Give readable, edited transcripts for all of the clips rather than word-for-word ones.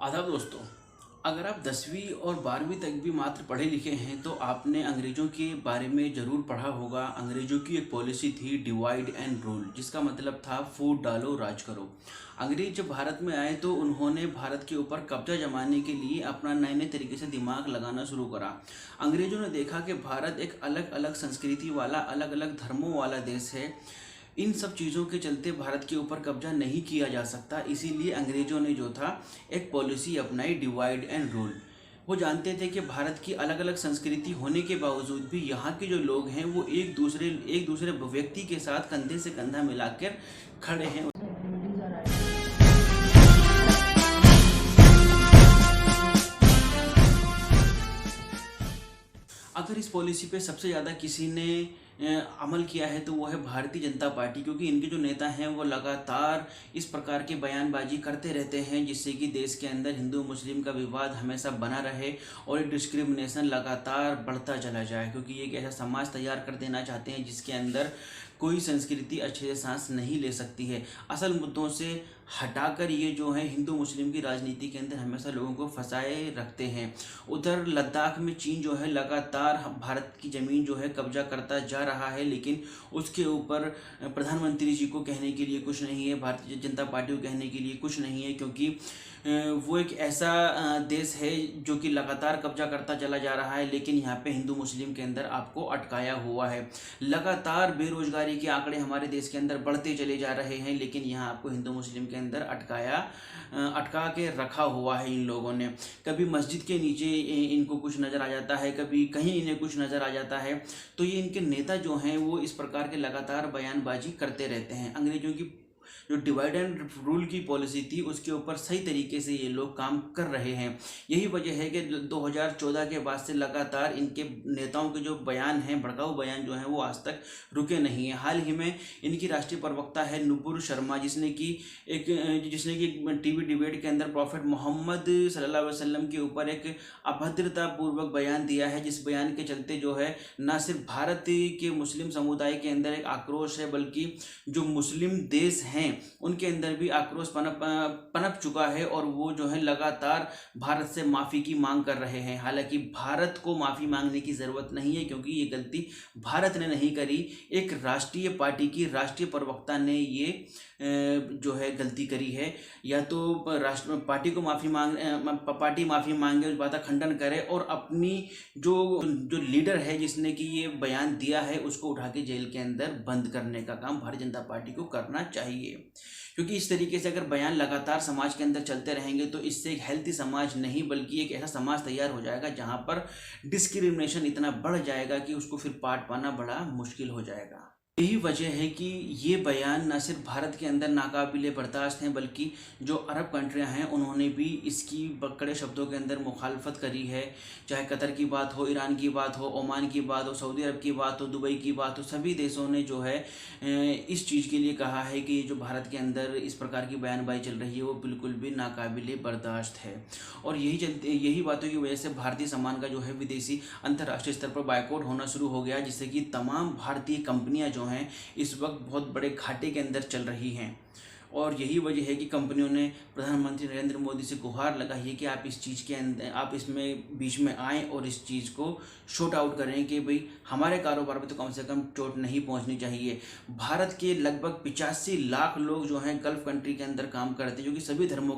आदाब दोस्तों। अगर आप 10वीं और 12वीं तक भी मात्र पढ़े लिखे हैं तो आपने अंग्रेज़ों के बारे में ज़रूर पढ़ा होगा। अंग्रेज़ों की एक पॉलिसी थी डिवाइड एंड रूल, जिसका मतलब था फूट डालो राज करो। अंग्रेज जब भारत में आए तो उन्होंने भारत के ऊपर कब्जा जमाने के लिए अपना नए नए तरीके से दिमाग लगाना शुरू करा। अंग्रेज़ों ने देखा कि भारत एक अलग अलग संस्कृति वाला, अलग अलग धर्मों वाला देश है। इन सब चीज़ों के चलते भारत के ऊपर कब्जा नहीं किया जा सकता, इसीलिए अंग्रेज़ों ने जो था एक पॉलिसी अपनाई, डिवाइड एंड रूल। वो जानते थे कि भारत की अलग अलग संस्कृति होने के बावजूद भी यहाँ के जो लोग हैं वो एक दूसरे व्यक्ति के साथ कंधे से कंधा मिलाकर खड़े हैं। अगर इस पॉलिसी पे सबसे ज़्यादा किसी ने अमल किया है तो वो है भारतीय जनता पार्टी, क्योंकि इनके जो नेता हैं वो लगातार इस प्रकार की बयानबाजी करते रहते हैं जिससे कि देश के अंदर हिंदू मुस्लिम का विवाद हमेशा बना रहे और ये डिस्क्रिमिनेशन लगातार बढ़ता चला जाए, क्योंकि ये एक ऐसा समाज तैयार कर देना चाहते हैं जिसके अंदर कोई संस्कृति अच्छे से सांस नहीं ले सकती है। असल मुद्दों से हटाकर ये जो है हिंदू मुस्लिम की राजनीति के अंदर हमेशा लोगों को फंसाए रखते हैं। उधर लद्दाख में चीन जो है लगातार भारत की ज़मीन जो है कब्जा करता जा रहा है, लेकिन उसके ऊपर प्रधानमंत्री जी को कहने के लिए कुछ नहीं है, भारतीय जनता पार्टी को कहने के लिए कुछ नहीं है, क्योंकि वो एक ऐसा देश है जो कि लगातार कब्जा करता चला जा रहा है, लेकिन यहाँ पे हिंदू मुस्लिम के अंदर आपको अटकाया हुआ है। लगातार बेरोजगारी के आंकड़े हमारे देश के अंदर बढ़ते चले जा रहे हैं, लेकिन यहाँ आपको हिंदू मुस्लिम के अंदर अटका के रखा हुआ है इन लोगों ने। कभी मस्जिद के नीचे इनको कुछ नज़र आ जाता है, कभी कहीं इन्हें कुछ नज़र आ जाता है। तो ये इनके नेता जो हैं वो इस प्रकार के लगातार बयानबाजी करते रहते हैं। अंग्रेजों की जो डिवाइड एंड रूल की पॉलिसी थी उसके ऊपर सही तरीके से ये लोग काम कर रहे हैं। यही वजह है कि 2014 के बाद से लगातार इनके नेताओं के जो बयान हैं, भड़काऊ बयान जो हैं, वो आज तक रुके नहीं हैं। हाल ही में इनकी राष्ट्रीय प्रवक्ता है नुपुर शर्मा, जिसने कि एक टीवी डिबेट के अंदर प्रॉफेट मोहम्मद सल्लल्लाहु अलैहि वसल्लम के ऊपर एक अभद्रतापूर्वक बयान दिया है, जिस बयान के चलते जो है न सिर्फ भारत के मुस्लिम समुदाय के अंदर एक आक्रोश है, बल्कि जो मुस्लिम देश हैं उनके अंदर भी आक्रोश पनप चुका है और वो जो है लगातार भारत से माफ़ी की मांग कर रहे हैं। हालांकि भारत को माफ़ी मांगने की ज़रूरत नहीं है, क्योंकि ये गलती भारत ने नहीं करी, एक राष्ट्रीय पार्टी की राष्ट्रीय प्रवक्ता ने ये जो है गलती करी है। या तो पार्टी माफ़ी मांगे, उस बात का खंडन करे और अपनी जो लीडर है जिसने कि ये बयान दिया है उसको उठा के जेल के अंदर बंद करने का काम भारतीय जनता पार्टी को करना चाहिए। क्योंकि इस तरीके से अगर बयान लगातार समाज के अंदर चलते रहेंगे तो इससे एक हेल्थी समाज नहीं बल्कि एक ऐसा समाज तैयार हो जाएगा जहां पर डिस्क्रिमिनेशन इतना बढ़ जाएगा कि उसको फिर पाट पाना बड़ा मुश्किल हो जाएगा। यही वजह है कि ये बयान न सिर्फ भारत के अंदर नाकाबिले बर्दाश्त हैं, बल्कि जो अरब कंट्रियां हैं उन्होंने भी इसकी कड़े शब्दों के अंदर मुखालफत करी है। चाहे कतर की बात हो, ईरान की बात हो, ओमान की बात हो, सऊदी अरब की बात हो, दुबई की बात हो, सभी देशों ने जो है इस चीज़ के लिए कहा है कि जो भारत के अंदर इस प्रकार की बयानबाजी चल रही है वो बिल्कुल भी नाकाबिले बर्दाश्त है। और यही बातों की वजह से भारतीय सामान का जो है विदेशी अंतर्राष्ट्रीय स्तर पर बायकॉट होना शुरू हो गया, जिससे कि तमाम भारतीय कंपनियां जो हैं इस वक्त बहुत बड़े घाटे के अंदर चल रही हैं। और यही वजह है कि कंपनियों ने प्रधानमंत्री नरेंद्र मोदी से गुहार लगाई है कि आप इस चीज़ के अंदर, आप इसमें बीच में आएँ और इस चीज़ को शॉर्ट आउट करें कि भाई हमारे कारोबार पे तो कम से कम चोट नहीं पहुंचनी चाहिए। भारत के लगभग 85 लाख लोग जो हैं गल्फ कंट्री के अंदर काम करते हैं, जो कि सभी धर्मों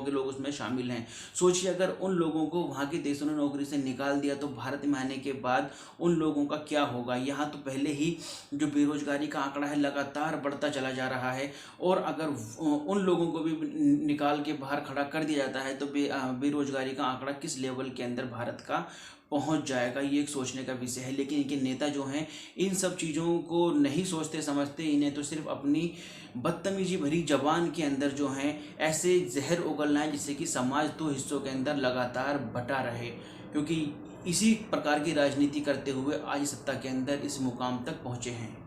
के लोग उसमें शामिल हैं। सोचिए अगर उन लोगों को वहाँ के देशों ने नौकरी से निकाल दिया तो भारत में आने के बाद उन लोगों का क्या होगा। यहाँ तो पहले ही जो बेरोजगारी का आंकड़ा है लगातार बढ़ता चला जा रहा है, और अगर उन लोगों को भी निकाल के बाहर खड़ा कर दिया जाता है तो बेरोजगारी का आंकड़ा किस लेवल के अंदर भारत का पहुंच जाएगा, ये एक सोचने का विषय है। लेकिन इनके नेता जो हैं इन सब चीज़ों को नहीं सोचते समझते, इन्हें तो सिर्फ अपनी बदतमीजी भरी जबान के अंदर जो हैं ऐसे जहर उगलना है जिससे कि समाज दो हिस्सों के अंदर लगातार बटा रहे, क्योंकि इसी प्रकार की राजनीति करते हुए आज सत्ता के अंदर इस मुकाम तक पहुँचे हैं।